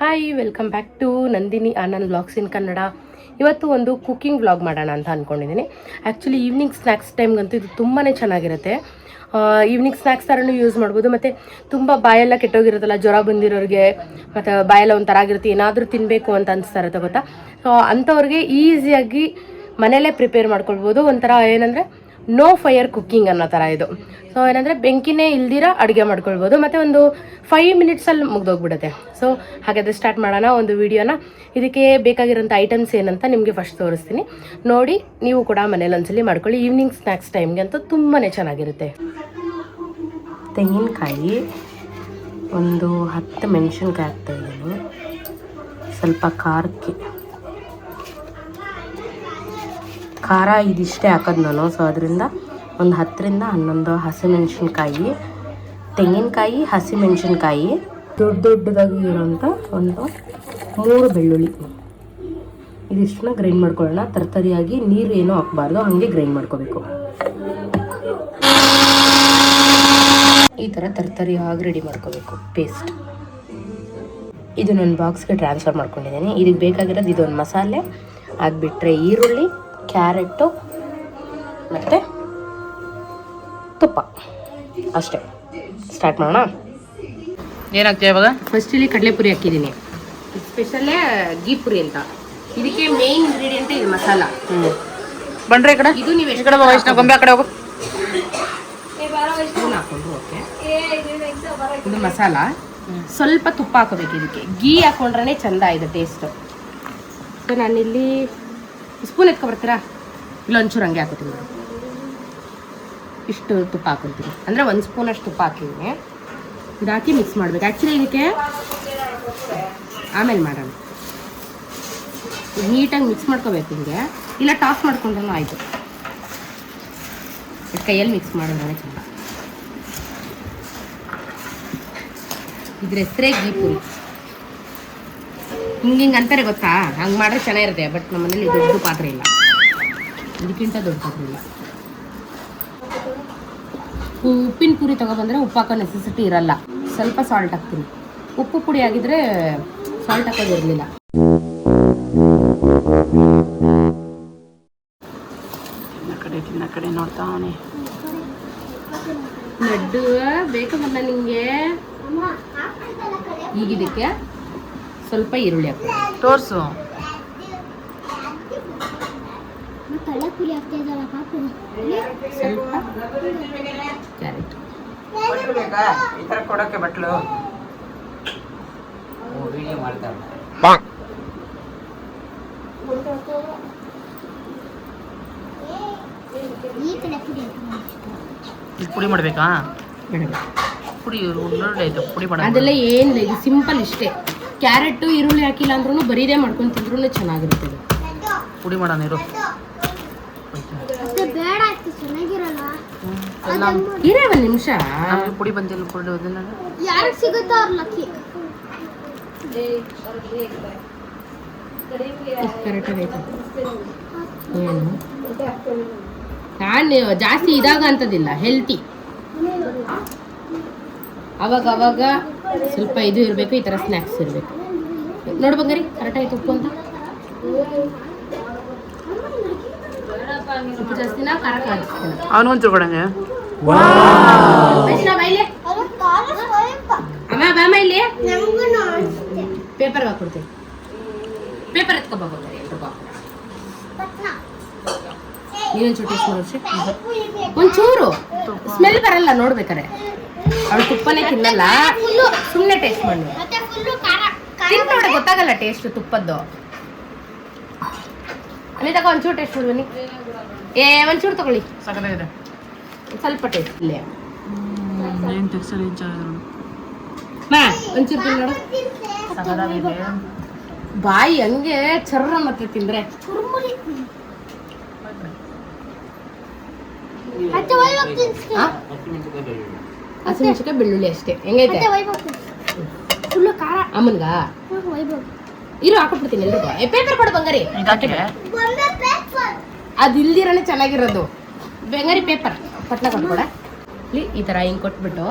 Hi, welcome back to Nandini Anand vlogs in Kannada. ಇವತ್ತು ಒಂದು cooking vlog ಮಾಡೋಣ ಅಂತ ಅಂದ್ಕೊಂಡಿದ್ದೀನಿ. ಆ್ಯಕ್ಚುಲಿ ಈವ್ನಿಂಗ್ ಸ್ನ್ಯಾಕ್ಸ್ ಟೈಮ್ಗಂತೂ ಇದು ತುಂಬಾ ಚೆನ್ನಾಗಿರುತ್ತೆ. ಈವ್ನಿಂಗ್ ಸ್ನ್ಯಾಕ್ಸ್ ಥರನೂ ಯೂಸ್ ಮಾಡ್ಬೋದು. ಮತ್ತು ತುಂಬ ಬಾಯೆಲ್ಲ ಕೆಟ್ಟೋಗಿರುತ್ತಲ್ಲ, ಜ್ವರ ಬಂದಿರೋರಿಗೆ ಮತ್ತು ಬಾಯೆಲ್ಲ ಒಂಥರ ಆಗಿರುತ್ತೆ, ಏನಾದರೂ ತಿನ್ನಬೇಕು ಅಂತ ಅನಿಸ್ತಾ ಇರುತ್ತೆ ಗೊತ್ತಾ. ಸೊ ಅಂಥವ್ರಿಗೆ ಈಸಿಯಾಗಿ ಮನೆಯಲ್ಲೇ ಪ್ರಿಪೇರ್ ಮಾಡ್ಕೊಳ್ಬೋದು. ಒಂಥರ ಏನಂದರೆ ನೋ ಫೈರ್ ಕುಕ್ಕಿಂಗ್ ಅನ್ನೋ ಥರ ಇದು. ಸೊ ಏನಂದರೆ ಬೆಂಕಿನೇ ಇಲ್ದಿರ ಅಡುಗೆ ಮಾಡ್ಕೊಳ್ಬೋದು. ಮತ್ತು ಒಂದು 5 ಮಿನಿಟ್ಸಲ್ಲಿ ಮುಗ್ದೋಗ್ಬಿಡುತ್ತೆ. ಸೊ ಹಾಗಾದರೆ ಸ್ಟಾರ್ಟ್ ಮಾಡೋಣ ಒಂದು ವಿಡಿಯೋನ. ಇದಕ್ಕೆ ಬೇಕಾಗಿರೋಂಥ ಐಟಮ್ಸ್ ಏನಂತ ನಿಮಗೆ ಫಸ್ಟ್ ತೋರಿಸ್ತೀನಿ, ನೋಡಿ ನೀವು ಕೂಡ ಮನೇಲಿ ಒಂದ್ಸಲಿ ಮಾಡ್ಕೊಳ್ಳಿ. ಈವ್ನಿಂಗ್ ಸ್ನ್ಯಾಕ್ಸ್ ಟೈಮ್ಗೆ ಅಂತೂ ತುಂಬಾ ಚೆನ್ನಾಗಿರುತ್ತೆ. ತೆಂಗಿನಕಾಯಿ ಒಂದು 10 ಮೆಣಸಿನ್ಕಾಯಿ ಹಾಕ್ತಾಯಿದ್ದೀನಿ. ಸ್ವಲ್ಪ ಖಾರ ಇದಿಷ್ಟೇ ಹಾಕೋದು ನಾನು. ಸೊ ಅದರಿಂದ ಒಂದು 10ರಿಂದ 11 ಹಸಿಮೆಣ್ಸಿನ್ಕಾಯಿ, ತೆಂಗಿನಕಾಯಿ, ಹಸಿಮೆಣ್ಸಿನ್ಕಾಯಿ, ದೊಡ್ಡದಾಗಿ ಇರೋಂಥ ಒಂದು 3 ಬೆಳ್ಳುಳ್ಳಿ, ಇದಿಷ್ಟನ್ನ ಗ್ರೈಂಡ್ ಮಾಡ್ಕೊಳ್ಳೋಣ. ತರ್ತರಿಯಾಗಿ ನೀರು ಏನೂ ಹಾಕಬಾರ್ದು, ಹಾಗೆ ಗ್ರೈಂಡ್ ಮಾಡ್ಕೋಬೇಕು. ಈ ಥರ ತರ್ತರಿಯಾಗಿ ರೆಡಿ ಮಾಡ್ಕೋಬೇಕು ಪೇಸ್ಟ್. ಇದು ನನ್ನ ಬಾಕ್ಸ್ಗೆ ಟ್ರಾನ್ಸ್ಫರ್ ಮಾಡ್ಕೊಂಡಿದ್ದೀನಿ. ಇದಕ್ಕೆ ಬೇಕಾಗಿರೋದು ಇದೊಂದು ಮಸಾಲೆ, ಅದು ಬಿಟ್ಟರೆ ಈರುಳ್ಳಿ, ಕ್ಯಾರೆಟು ಮತ್ತು ತುಪ್ಪ ಅಷ್ಟೇ. ಸ್ಟಾರ್ಟ್ ಮಾಡೋಣ. ಏನಾಗ್ತದೆ ಇವಾಗ? ಫಸ್ಟ್ ಇಲ್ಲಿ ಕಡಲೆಪುರಿ ಹಾಕಿದ್ದೀನಿ. ಸ್ಪೆಷಲ್ಲೇ ಗೀ ಪುರಿ ಅಂತ. ಇದಕ್ಕೆ ಮೇನ್ ಇಂಗ್ರೀಡಿಯೆಂಟ್ ಇದು ಮಸಾಲ. ಬಂದ್ರೆ ಈ ಕಡೆ ಇದು ನೀವು ಈ ಕಡೆ ವಯಸ್ಸಿನ ಗೊಂಬೆ ಆ ಕಡೆ ಹೋಗು. ಹಾಕೊಂಡ್ರು ಓಕೆ. ಇದು ಮಸಾಲ. ಸ್ವಲ್ಪ ತುಪ್ಪ ಹಾಕೋಬೇಕು ಇದಕ್ಕೆ. ಗೀ ಹಾಕೊಂಡ್ರೆ ಚಂದ ಇದೆ ಟೇಸ್ಟು. ಸೊ ನಾನಿಲ್ಲಿ ಸ್ಪೂನ್ ಎತ್ಕೊಬರ್ತೀರಾ? ಇಲ್ಲ ಒಂಚೂರು ಹಂಗೆ ಹಾಕೋತೀನಿ. ಇಷ್ಟು ತುಪ್ಪ ಹಾಕೊತೀನಿ, ಅಂದರೆ 1 ಸ್ಪೂನಷ್ಟು ತುಪ್ಪ ಹಾಕಿದ್ದೀನಿ. ಇದು ಹಾಕಿ ಮಿಕ್ಸ್ ಮಾಡಬೇಕು. ಆ್ಯಕ್ಚುಲಿ ಇದಕ್ಕೆ ಆಮೇಲೆ ಮಾಡೋಣ. ನೀಟಾಗಿ ಮಿಕ್ಸ್ ಮಾಡ್ಕೋಬೇಕು ಹಿಂಗೆ, ಇಲ್ಲ ಟಾಸ್ ಮಾಡ್ಕೊಂಡ್ರೂ ಆಯಿತು. ಕೈಯಲ್ಲಿ ಮಿಕ್ಸ್ ಮಾಡೋಣ ಚಂದ. ಇದ್ರ ಹೆಸರೇ ಗೀ ಪುರಿ. ಹಿಂಗೆ ಅಂತಾರೆ ಗೊತ್ತಾ, ಹಂಗೆ ಮಾಡಿದ್ರೆ ಚೆನ್ನಾಗಿರುತ್ತೆ. ಬಟ್ ನಮ್ಮ ಮನೇಲಿ ದೊಡ್ಡ ಪಾತ್ರೆ ಇಲ್ಲ, ಇದಕ್ಕಿಂತ ದೊಡ್ಡ ಪಾತ್ರೆ ಇಲ್ಲ. ಉಪ್ಪಿನ ಪುರಿ ತೊಗೊಬಂದರೆ ಉಪ್ಪು ಹಾಕೋ ನೆಸೆಸಿಟಿ ಇರಲ್ಲ. ಸ್ವಲ್ಪ ಸಾಲ್ಟ್ ಹಾಕ್ತೀನಿ. ಉಪ್ಪು ಪುಡಿ ಆಗಿದ್ರೆ ಸಾಲ್ಟ್ ಹಾಕೋದಿರಲಿಲ್ಲ. ತಿನ್ನ ಕಡೆ ನೋಡ್ತಾನೆ. ಲಡ್ಡು ಬೇಕು ಬಂದ ನಿಮಗೆ. ಈಗ ಇದಕ್ಕೆ ಸ್ವಲ್ಪ ಈರುಳ್ಳಿ ಹಾಕಿ ತೋರಿಸು. ಸ್ವಲ್ಪ ಕ್ಯಾರೆಟ್. ಈ ಥರ ಕೊಡೋಕ್ಕೆ ಬಟ್ಲು ಪುಡಿ ಮಾಡಬೇಕಾ? ಪುಡಿ ಆಯ್ತು. ಪುಡಿ ಮಾಡ ಅದೆಲ್ಲ ಏನಿಲ್ಲ, ಇದು ಸಿಂಪಲ್ ಇಷ್ಟೇ. ಕ್ಯಾರೆಟ್ ಈರುಳ್ಳಿ ಹಾಕಿಲ್ಲ ಅಂದ್ರೂ ಬರೀದೇ ಮಾಡ್ಕೊಂಡು ತಿಂದ್ರೂ ಚೆನ್ನಾಗಿರುತ್ತೆ. ಪುಡಿ ಮಾಡೋಣ ಇರು. ಇರೇ 1 ನಿಮಿಷ. ಪುಡಿ ಬಂದಿಲ್ಲ. ಪುಡಿ ಬಂದಿಲ್ಲ ಏನು ನಾನು ಜಾಸ್ತಿ ಇದಾಗ ಅಂತದಿಲ್ಲ, ಹೆಲ್ತಿ. ಅವಾಗ ಸ್ವಲ್ಪ ಇದು ಇರಬೇಕು, ಈ ಥರ ಸ್ನ್ಯಾಕ್ಸ್ ಇರಬೇಕು. ನೋಡು ಬಂಗಾರಿ, ಕರೆಕ್ಟಾಗಿ ಉಪ್ಪು ಅಂತ. ಉಪ್ಪು ಜಾಸ್ತಿನ ಖಾರ ಕಾಣಿಸ್ತೀನಿ. ಅವನು ಒಂಚೂರು ಕೊಡಂಗೆ. ಇಲ್ಲಿ ಪೇಪರ್ ಹಾಕೊಡ್ತೀನಿ. ಪೇಪರ್ ಎತ್ಕೊಬೋಗ್ತಾರೆ ಎಲ್ರಿಗೂ. ನೀನೊಂಚೂರು ಟೇಸ್ಟ್ ಮಾಡೋದು. ಒಂಚೂರು ಸ್ಮೆಲ್ ಬರಲ್ಲ ನೋಡ್ಬೇಕಾರೆ. ಅವಳು ತುಪ್ಪನೇ ತಿನ್ನಲ್ಲ, ಸುಮ್ಮನೆ ಟೇಸ್ಟ್ ಮಾಡಿ ತಿನ್ನೋಡೆ ಗೊತ್ತಾಗಲ್ಲ ಟೇಸ್ಟ್ ತುಪ್ಪದ್ದು. ಅಲ್ಲಿ ತಗೋ ಒಂಚೂರು ಟೇಸ್ಟ್ ಮಾಡ್ಬನ್ನಿ. ಒಂಚೂರು ತಗೊಳ್ಳಿ, ಸಾಕಾಗಿದೆ. ಸ್ವಲ್ಪ ಟೇಸ್ಟ್ ಇಲ್ಲೇ. ಏನು ಟೆಕ್ಸ್ಚರ್ ಒಂಚೂರು ತಿನ್ ನೋಡು. ಬಾಯಿ ಹಂಗೆ ಚರ್ರ ಮತ್ತೆ ತಿಂದ್ರೆ. ಹಸಿಮೆಣಸಿನಕಾಯಿ ಬೆಳ್ಳುಳ್ಳಿ ಅಷ್ಟೇ. ಹೆಂಗೈತೆ ಅಮ್ಮನ್ಗ? ಇರು ಹಾಕೊಟ್ಬಿಡ್ತೀನಿ ಎಲ್ರಿಗೂ. ಪೇಪರ್ ಕೊಡು ಬಂಗಾರಿ. ಅದು ಇಲ್ದಿರನೇ ಚೆನ್ನಾಗಿರೋದು. ಬಂಗಾರಿ ಪೇಪರ್ ಪಟ್ಲ ಕೊಟ್ಕೊಡ. ಈ ಥರ ಹಿಂಗೆ ಕೊಟ್ಬಿಟ್ಟು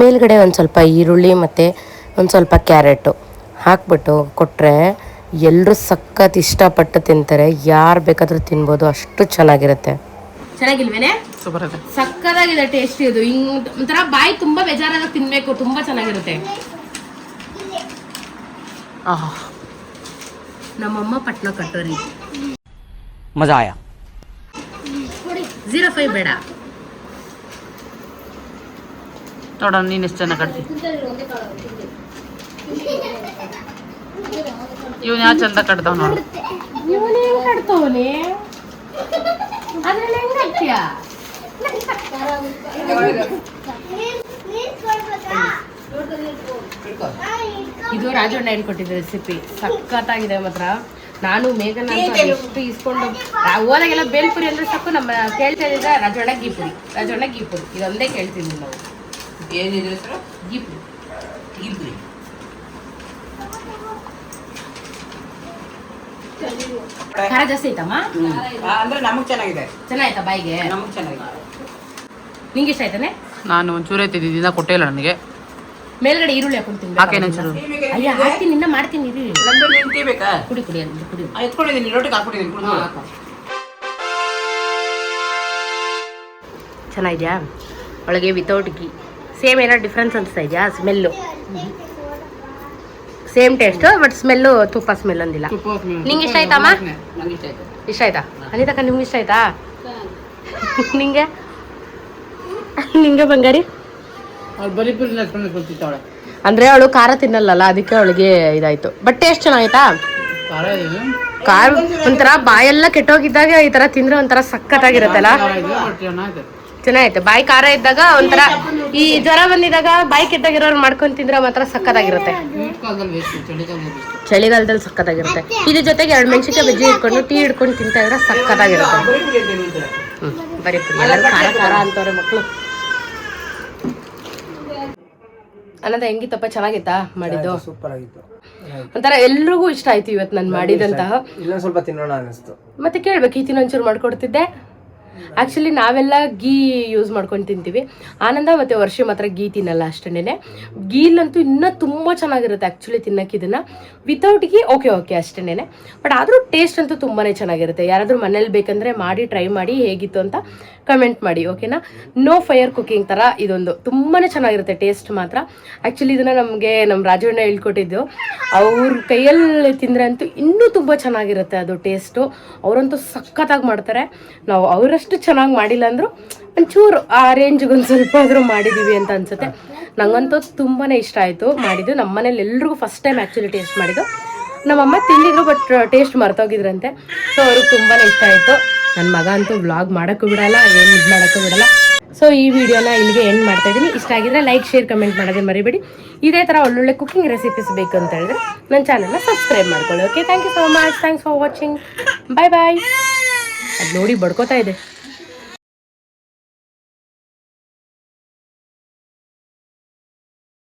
ಮೇಲ್ಗಡೆ ಒಂದು ಸ್ವಲ್ಪ ಈರುಳ್ಳಿ ಮತ್ತು ಒಂದು ಸ್ವಲ್ಪ ಕ್ಯಾರೆಟು ಹಾಕ್ಬಿಟ್ಟು ಕೊಟ್ಟರೆ ಎಲ್ಲರೂ ಸಖತ್ ಇಷ್ಟಪಟ್ಟು ತಿಂತಾರೆ. ಯಾರು ಬೇಕಾದರೂ ತಿನ್ಬೋದು, ಅಷ್ಟು ಚೆನ್ನಾಗಿರುತ್ತೆ. ಚೆನ್ನಾಗಿಲ್ವೇನೆ? ಸೂಪರ್ ಇದೆ, ಸಕ್ಕತ್ತಾಗಿದೆ ಟೇಸ್ಟ್. ಇದು ಹಿಂಗ್ ಒಂಥರ ಬಾಯಿ ತುಂಬಾ ಬೇಜಾರಾಗ ತಿನ್ಬೇಕು, ತುಂಬಾ ಚೆನ್ನಾಗಿರುತ್ತೆ. ನಮ್ಮಮ್ಮ ಪಟ್ನ ಕಟ್ಟೋರಿ. ಮಜಾ ಆಯಾ. 05 ಬೇಡ ನೋಡೋಣ ನೀನು ಎಷ್ಟು ಚೆನ್ನಾಗಿ ಕಟ್ತಿ. ಇವನು ಯಾವ ಚಂದ ಕಟ್ತಾವ ನೋಡು. ಇವನು ಹೆಂಗ್ ಕಟ್ತವನೆ, ಅದ್ರಲ್ಲಿ ಹೆಂಗ್ ಕಟ್ತೀಯ? ಇದು ರಾಜಣ್ಣ ಹೇಳ್ಕೊಟ್ಟಿದ್ದ ರೆಸಿಪಿ, ಸಖತ್ತಾಗಿದೆ ಮಾತ್ರ. ನಾನು ಮೇಘನ ಎಷ್ಟು ಇಸ್ಕೊಂಡು ಓದಾಗೆಲ್ಲ ಬೇಲ್ಪುರಿ ಅಂದ್ರೆ ಸಾಕು, ನಮ್ಮ ಕೇಳ್ತಾ ಇದ್ದ ರಾಜಣ್ಣ ಗೀಪುರಿ, ರಾಜಣ್ಣ ಗೀಪುರಿ, ಇದೊಂದೇ ಕೇಳ್ತಿದ್ವಿ ನಾವು. ಏನಿದೆ ಸರ್? ಗೀಪುರಿ. ಗೀಪುರಿ ಖಾರ ಜಾಸ್ತಿ ಐತಮ್ಮ? ಅಂದ್ರೆ ನಮಗೆ ಚೆನ್ನಾಗಿದೆ. ಚೆನ್ನಾಯ್ತಾ ಬಾಯಿಗೆ? ನಮಗೆ ಚೆನ್ನಾಗಿದೆ. ನಿಂಗೆ ಇಷ್ಟ ಆಯ್ತಾನೆ? ನಾನು ಒಂಚೂರು ಐತಿದ್ದ ದಿನ ಕೊಟ್ಟೇ ಇಲ್ಲ ನನಗೆ. ಮೇಲ್ಗಡೆ ಈರುಳ್ಳಿ ಹಾಕೊಂಡು ತಿನ್ಬೇಕು. ಹಾಕೇನು ಒಂಚೂರು? ಅಯ್ಯ ಹಾಕ್ತೀನಿ, ನಿನ್ನ ಮಾಡ್ತೀನಿ ಇರಿ. ನಂದು ನೀನು ಟೀ ಬೇಕಾ? ಕುಡಿ ಕುಡಿ ಅಂತ ಕುಡಿ. ಎತ್ಕೊಂಡಿದ್ದೀನಿ, ರೋಟಿಗೆ ಹಾಕ್ಬಿಟ್ಟಿದ್ದೀನಿ, ಕುಡಿದು ಹಾಕು. ಚೆನ್ನಾಗಿದ್ಯಾ? ಒಳಗೆ ವಿತೌಟ್ ಗೀ. ಸೇಮ್ ಏನೋ ಡಿಫ್ರೆನ್ಸ್ ಅನಿಸ್ತಾ ಇದೆಯಾ? Smell same taste, but smell ತುಪ್ಪ ಸ್ಮೆಲ್ ಅಂದಿಲ್ಲ. ನಿಂಗೆ ಇಷ್ಟ ಆಯ್ತಮ್ಮ? ನಂಗೆ ಇಷ್ಟ ಆಯ್ತು. ಇಷ್ಟ ಆಯ್ತಾ ಅನಿತಕ್ಕ? ನಿಮ್ಗೆ ಇಷ್ಟ ಆಯ್ತಾ? ನಿಂಗೆ ನಿಂಗೆ ಬಂಗಾರಿ? ಅವ್ಳು ಬಲಿಪುರಿ ನಡ್ಕೊಂಡು ಕೊಡ್ತಿದ್ದಾಳೆ. ಅಂದರೆ ಅವಳು ಖಾರ ತಿನ್ನಲ್ಲಲ್ಲ, ಅದಕ್ಕೆ ಅವಳಿಗೆ ಇದಾಯಿತು. ಬಟ್ ಟೇಸ್ಟ್ ಚೆನ್ನಾಗಿತ್ತಾ? ಖಾರ ಇದೆ, ಖಾರ ಒಂಥರ ಬಾಯೆಲ್ಲ ಕೆಟ್ಟೋಗಿದ್ದಾಗ ಈ ಥರ ತಿಂದರೆ ಒಂಥರ ಸಖತ್ತಾಗಿರುತ್ತಲ್ಲ. ಚೆನ್ನಾಗೈತೆ. ಬಾಯಿ ಖಾರ ಇದ್ದಾಗ ಒಂಥರ, ಈ ಜ್ವರ ಬಂದಿದ್ದಾಗ ಬಾಯಿ ಕೆಟ್ಟಾಗಿರೋರು ಮಾಡ್ಕೊಂಡು ತಿಂದ್ರೆ ಮಾತ್ರ ಸಖತ್ತಾಗಿರುತ್ತೆ. ಚಳಿಗಾಲದಲ್ಲಿ ಸಖತ್ತಾಗಿರುತ್ತೆ. ಇದ್ರ ಜೊತೆಗೆ 2 ಮೆಣಸಿನ್ಕಾಯಿ ಬಜ್ಜಿ ಇಟ್ಕೊಂಡು ಟೀ ಹಿಡ್ಕೊಂಡು ತಿಂತಾ ಇದ್ರೆ ಸಖತ್ತಾಗಿರುತ್ತೆ. ಬರೀ ಪುರಿ ಎಲ್ಲರೂ ಖಾರ ಖಾರ ಅಂತವ್ರೆ ಮಕ್ಕಳು. ಅನ್ನದ ಹೆಂಗಿತ್ತಪ್ಪ? ಚೆನ್ನಾಗಿತ್ತಾ ಮಾಡಿದ್ದು? ಸೂಪರ್ ಆಗಿತ್ತು. ಒಂಥರ ಎಲ್ರಿಗೂ ಇಷ್ಟ ಆಯ್ತು ಇವತ್ತು ನಾನು ಮಾಡಿದಂತಹ. ಇಲ್ಲ ಸ್ವಲ್ಪ ತಿನ್ನೋಣ ಅನಿಸ್ತು. ಮತ್ತೆ ಕೇಳ್ಬೇಕು, ಈ ತಿನ್ನೊಂಚೂರು ಮಾಡ್ಕೊಡ್ತಿದ್ದೆ. ಆ್ಯಕ್ಚುಲಿ ನಾವೆಲ್ಲ ಗೀ ಯೂಸ್ ಮಾಡ್ಕೊಂಡು ತಿಂತೀವಿ. ಆನಂದ ಮತ್ತು ವರ್ಷ ಮಾತ್ರ ಗೀ ತಿನ್ನಲ್ಲ ಅಷ್ಟೇನೆ. ಗೀಲಂತೂ ಇನ್ನೂ ತುಂಬ ಚೆನ್ನಾಗಿರುತ್ತೆ ಆ್ಯಕ್ಚುಲಿ ತಿನ್ನೋಕೆ. ಇದನ್ನು ವಿತೌಟ್ ಗೀ ಓಕೆ ಅಷ್ಟೇನೆ. ಬಟ್ ಆದರೂ ಟೇಸ್ಟ್ ಅಂತೂ ತುಂಬಾ ಚೆನ್ನಾಗಿರುತ್ತೆ. ಯಾರಾದರೂ ಮನೇಲಿ ಬೇಕಂದರೆ ಮಾಡಿ ಟ್ರೈ ಮಾಡಿ ಹೇಗಿತ್ತು ಅಂತ ಕಮೆಂಟ್ ಮಾಡಿ, ಓಕೆನಾ? ನೋ ಫೈರ್ ಕುಕಿಂಗ್ ಥರ ಇದೊಂದು ತುಂಬಾ ಚೆನ್ನಾಗಿರುತ್ತೆ ಟೇಸ್ಟ್ ಮಾತ್ರ. ಆ್ಯಕ್ಚುಲಿ ಇದನ್ನು ನಮಗೆ ನಮ್ಮ ರಾಜಣ್ಣ ಹೇಳ್ಕೊಟ್ಟಿದ್ದು. ಅವ್ರ ಕೈಯಲ್ಲಿ ತಿಂದರೆ ಅಂತೂ ಇನ್ನೂ ತುಂಬ ಚೆನ್ನಾಗಿರುತ್ತೆ ಅದು ಟೇಸ್ಟು. ಅವರಂತೂ ಸಖತ್ತಾಗಿ ಮಾಡ್ತಾರೆ. ನಾವು ಅವರಷ್ಟು ಚೆನ್ನಾಗಿ ಮಾಡಿಲ್ಲ ಅಂದರೂ ಒಂಚೂರು ಆ ರೇಂಜ್ಗೆ ಒಂದು ಸ್ವಲ್ಪ ಆದರೂ ಮಾಡಿದ್ದೀವಿ ಅಂತ ಅನಿಸುತ್ತೆ. ನನಗಂತೂ ತುಂಬಾ ಇಷ್ಟ ಆಯಿತು ಮಾಡಿದ್ದು. ನಮ್ಮ ಮನೇಲಿ ಎಲ್ರಿಗೂ ಫಸ್ಟ್ ಟೈಮ್ ಆ್ಯಕ್ಚುಲಿ ಟೇಸ್ಟ್ ಮಾಡಿದ್ದು. ನಮ್ಮಮ್ಮ ತಿಂದಿದ್ರು, ಬಟ್ ಟೇಸ್ಟ್ ಮರ್ತೋಗಿದ್ರಂತೆ. ಸೊ ಅವ್ರಿಗೆ ತುಂಬಾ ಇಷ್ಟ ಆಯಿತು. ನನ್ನ ಮಗ ಅಂತೂ ವ್ಲಾಗ್ ಮಾಡೋಕ್ಕೂ ಬಿಡಲ್ಲ, ಏನು ಇದು ಮಾಡೋಕ್ಕೂ ಬಿಡಲ್ಲ. ಸೊ ಈ ವಿಡಿಯೋನ ಇಲ್ಲಿಗೆ ಎಂಡ್ ಮಾಡ್ತಾ ಇದ್ದೀನಿ. ಇಷ್ಟ ಆಗಿದ್ರೆ ಲೈಕ್, ಶೇರ್, ಕಮೆಂಟ್ ಮಾಡೋದೇ ಮರಿಬೇಡಿ. ಇದೇ ಥರ ಒಳ್ಳೊಳ್ಳೆ ಕುಕಿಂಗ್ ರೆಸಿಪೀಸ್ ಬೇಕು ಅಂತ ಹೇಳಿದ್ರೆ ನನ್ನ ಚಾನಲ್ನ ಸಬ್ಸ್ಕ್ರೈಬ್ ಮಾಡ್ಕೊಳ್ಳಿ. Okay, thank you so much. Thanks for watching. Bye bye. ಅದು ನೋಡಿ ಬಡ್ಕೋತಾ ಇದೆ.